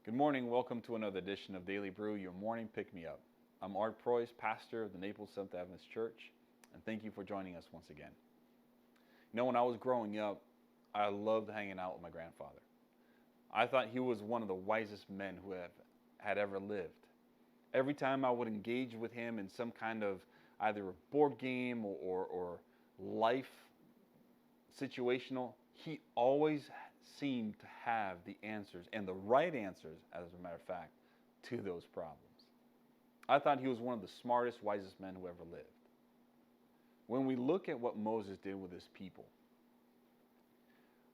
Good morning. Welcome to another edition of Daily Brew, your morning pick-me-up. I'm Art Preuss, pastor of the Naples SDA Church, and thank you for joining us once again. When I was growing up, I loved hanging out with my grandfather. I thought he was one of the wisest men who had ever lived. Every time I would engage with him in some kind of either a board game or life situational, he always seemed to have the answers, and the right answers, as a matter of fact, to those problems. I thought he was one of the smartest, wisest men who ever lived. When we look at what Moses did with his people,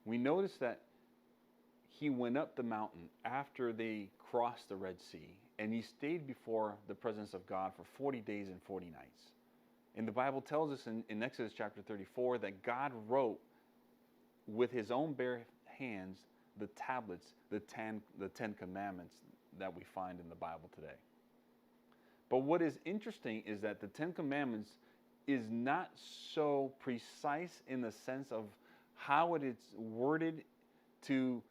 we notice that he went up the mountain after they crossed the Red Sea, and he stayed before the presence of God for 40 days and 40 nights. And the Bible tells us in Exodus chapter 34 that God wrote with his own bare hands the tablets, the Ten Commandments that we find in the Bible today. But what is interesting is that the Ten Commandments is not so precise in the sense of how it is worded to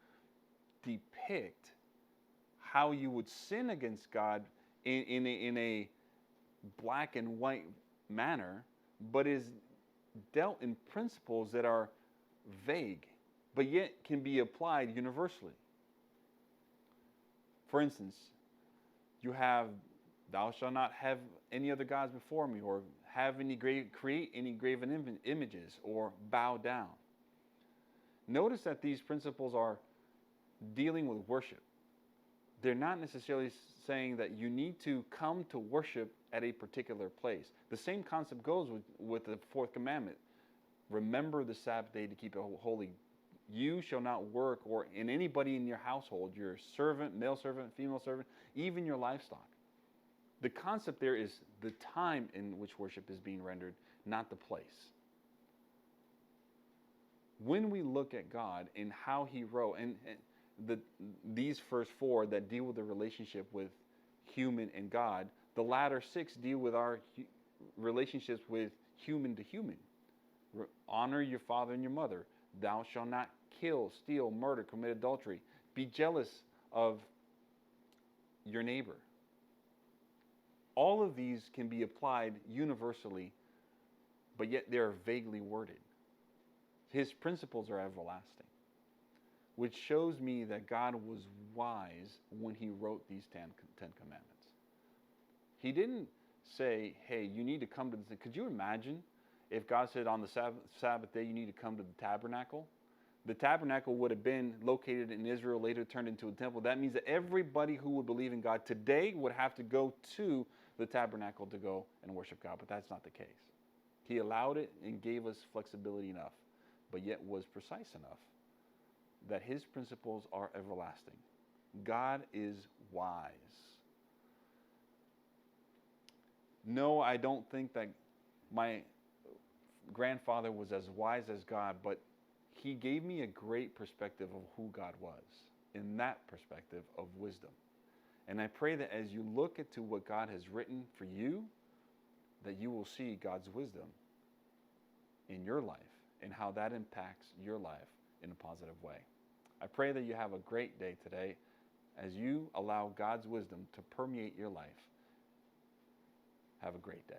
depict how you would sin against God in a black and white manner, but is dealt in principles that are vague, but yet can be applied universally. For instance, you have, thou shalt not have any other gods before me, or create any graven images, or bow down. Notice that these principles are dealing with worship. They're not necessarily saying that you need to come to worship at a particular place. The same concept goes with the fourth commandment. Remember the Sabbath day to keep it holy. You shall not work, or in anybody in your household, your servant, male servant, female servant, even your livestock. The concept there is the time in which worship is being rendered, not the place. When we look at God and how he wrote, and these first four that deal with the relationship with human and God, the latter six deal with our relationships with human to human. Honor your father and your mother. Thou shalt not kill, steal, murder, commit adultery. Be jealous of your neighbor. All of these can be applied universally, but yet they are vaguely worded. His principles are everlasting, which shows me that God was wise when he wrote these Ten Commandments. He didn't say, hey, you need to come to this. Could you imagine if God said on the Sabbath day you need to come to the tabernacle? The tabernacle would have been located in Israel, later turned into a temple. That means that everybody who would believe in God today would have to go to the tabernacle to go and worship God. But that's not the case. He allowed it and gave us flexibility enough, but yet was precise enough that his principles are everlasting. God is wise. No, I don't think that my grandfather was as wise as God, but he gave me a great perspective of who God was, in that perspective of wisdom. And I pray that as you look into what God has written for you, that you will see God's wisdom in your life and how that impacts your life in a positive way. I pray that you have a great day today as you allow God's wisdom to permeate your life. Have a great day.